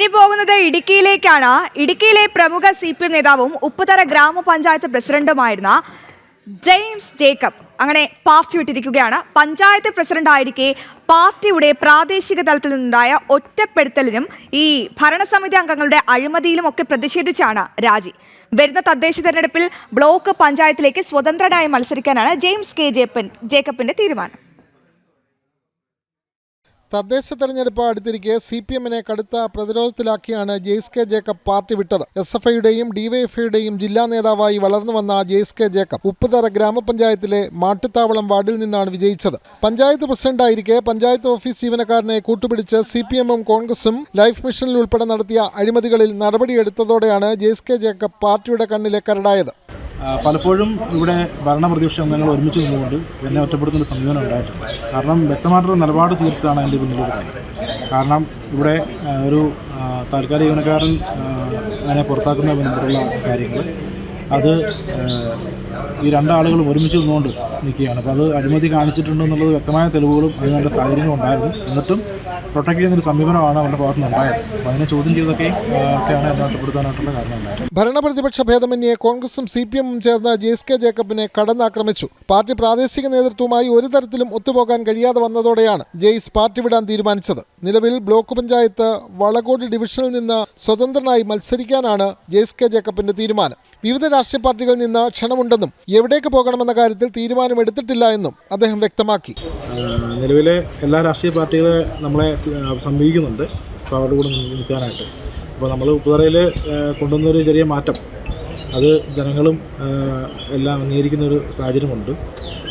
ഇനി പോകുന്നത് ഇടുക്കിയിലേക്കാണ്. ഇടുക്കിയിലെ പ്രമുഖ CPM നേതാവും ഉപ്പുതറ ഗ്രാമപഞ്ചായത്ത് പ്രസിഡന്റുമായിരുന്ന ജെയിംസ് ജേക്കബ് അങ്ങനെ പാർട്ടി വിട്ടിരിക്കുകയാണ്. പഞ്ചായത്ത് പ്രസിഡന്റായിരിക്കെ പാർട്ടിയുടെ പ്രാദേശിക തലത്തിൽ നിന്നുണ്ടായ ഒറ്റപ്പെടുത്തലിനും ഈ ഭരണസമിതി അംഗങ്ങളുടെ അഴിമതിയിലും ഒക്കെ പ്രതിഷേധിച്ചാണ് രാജി. വരുന്ന തദ്ദേശ തെരഞ്ഞെടുപ്പിൽ ബ്ലോക്ക് പഞ്ചായത്തിലേക്ക് സ്വതന്ത്രനായി മത്സരിക്കാനാണ് ജെയിംസ് ജേക്കബിന്റെ തീരുമാനം. തദ്ദേശ തെരഞ്ഞെടുപ്പ് അടുത്തിരിക്കെ CPM-നെ കടുത്ത പ്രതിരോധത്തിലാക്കിയാണ് ജെയ്സ് ജേക്കബ് പാർട്ടി വിട്ടത്. SFIയുടെയും DYFIയുടെയും ജില്ലാ നേതാവായി വളർന്നു വന്ന ജെയ്സ് ജേക്കബ് ഉപ്പുതറ ഗ്രാമപഞ്ചായത്തിലെ മാട്ടുത്താവളം വാർഡിൽ നിന്നാണ് വിജയിച്ചത്. പഞ്ചായത്ത് പ്രസിഡന്റായിരിക്കെ പഞ്ചായത്ത് ഓഫീസ് ജീവനക്കാരനെ കൂട്ടുപിടിച്ച് CPM-ഉം കോൺഗ്രസും ലൈഫ് മിഷനിൽ ഉൾപ്പെടെ നടത്തിയ അഴിമതികളിൽ നടപടിയെടുത്തതോടെയാണ് ജെയ്സ് ജേക്കബ് പാർട്ടിയുടെ കണ്ണിലെ കരടായത്. പലപ്പോഴും ഇവിടെ ഭരണപ്രതിപക്ഷ അംഗങ്ങൾ ഒരുമിച്ച് നിന്നുകൊണ്ട് എന്നെ ഒറ്റപ്പെടുത്തുന്ന സമീപനം ഉണ്ടായിട്ടുണ്ട്. കാരണം വ്യക്തമായിട്ടുള്ള നിലപാട് സ്വീകരിച്ചതാണ് എൻ്റെ പിന്നിലൊരു കാര്യം. കാരണം ഇവിടെ ഒരു താൽക്കാലിക ജീവനക്കാരൻ അതിനെ പുറത്താക്കുന്ന ബന്ധപ്പെട്ടുള്ള കാര്യങ്ങൾ അത് ഈ രണ്ടാളുകളും ഒരുമിച്ച് നിന്നുകൊണ്ട് നിൽക്കുകയാണ്. അപ്പോൾ അത് അഴിമതി കാണിച്ചിട്ടുണ്ടെന്നുള്ളത് വ്യക്തമായ തെളിവുകളും അതിനുള്ള സാഹചര്യങ്ങളും ഉണ്ടായിരുന്നു. എന്നിട്ടും പ്രൊട്ടക്ട് ചെയ്യുന്നൊരു സമീപനമാണ് അവരുടെ ഭാഗത്തു നിന്നുണ്ടായത്. അപ്പോൾ അതിനെ ചോദ്യം ചെയ്തൊക്കെയാണ് എന്നെ ഒറ്റപ്പെടുത്താനായിട്ടുള്ള കാരണം ഉണ്ടായത്. ഭരണപ്രതിപക്ഷ ഭേദമന്യേ കോൺഗ്രസും CPM-ഉം ചേർന്ന് ജെയ്സ് ജേക്കബിനെ കടന്നാക്രമിച്ചു. പാർട്ടി പ്രാദേശിക നേതൃത്വവുമായി ഒരു തരത്തിലും ഒത്തുപോകാൻ കഴിയാതെ വന്നതോടെയാണ് ജെയ്സ് പാർട്ടി വിടാൻ തീരുമാനിച്ചത്. നിലവിൽ ബ്ലോക്ക് പഞ്ചായത്ത് വളകോട് ഡിവിഷനിൽ നിന്ന് സ്വതന്ത്രനായി മത്സരിക്കാനാണ് ജെയ്സ് ജേക്കബിന്റെ തീരുമാനം. വിവിധ രാഷ്ട്രീയ പാർട്ടികളിൽ നിന്ന് ക്ഷണമുണ്ടെന്നും എവിടേക്ക് പോകണമെന്ന കാര്യത്തിൽ തീരുമാനമെടുത്തിട്ടില്ല എന്നും അദ്ദേഹം വ്യക്തമാക്കി. നിലവിലെ എല്ലാ രാഷ്ട്രീയ പാർട്ടികളെ നമ്മളെ സമീപിക്കുന്നുണ്ട് അപ്പോൾ അവരുടെ കൂടെ നിൽക്കാനായിട്ട്. അപ്പോൾ നമ്മൾ ഉപ്പുതറയിൽ കൊണ്ടുവന്നൊരു ചെറിയ മാറ്റം അത് ജനങ്ങളും എല്ലാം അംഗീകരിക്കുന്നൊരു സാഹചര്യമുണ്ട്.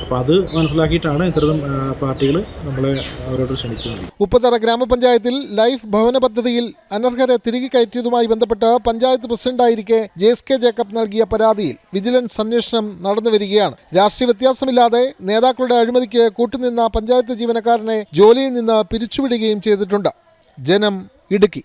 അപ്പോൾ അത് മനസ്സിലാക്കിയിട്ടാണ് ഇത്തരം പാർട്ടികൾ നമ്മളെ അവരോട് ക്ഷണിക്കുന്നത്. ഉപ്പുതറ ഗ്രാമപഞ്ചായത്തിൽ ലൈഫ് ഭവന പദ്ധതിയിൽ അനർഹരെ തിരികെ കയറ്റിയതുമായി ബന്ധപ്പെട്ട് പഞ്ചായത്ത് പ്രസിഡന്റായിരിക്കെ ജെയ്സ് ജേക്കബ് നൽകിയ പരാതിയിൽ വിജിലൻസ് അന്വേഷണം നടന്നുവരികയാണ്. രാഷ്ട്രീയ വ്യത്യാസമില്ലാതെ നേതാക്കളുടെ അഴിമതിക്ക് കൂട്ടുനിന്ന പഞ്ചായത്ത് ജീവനക്കാരനെ ജോലിയിൽ നിന്ന് പിരിച്ചുവിടുകയും ചെയ്തിട്ടുണ്ട്. ജനം, ഇടുക്കി.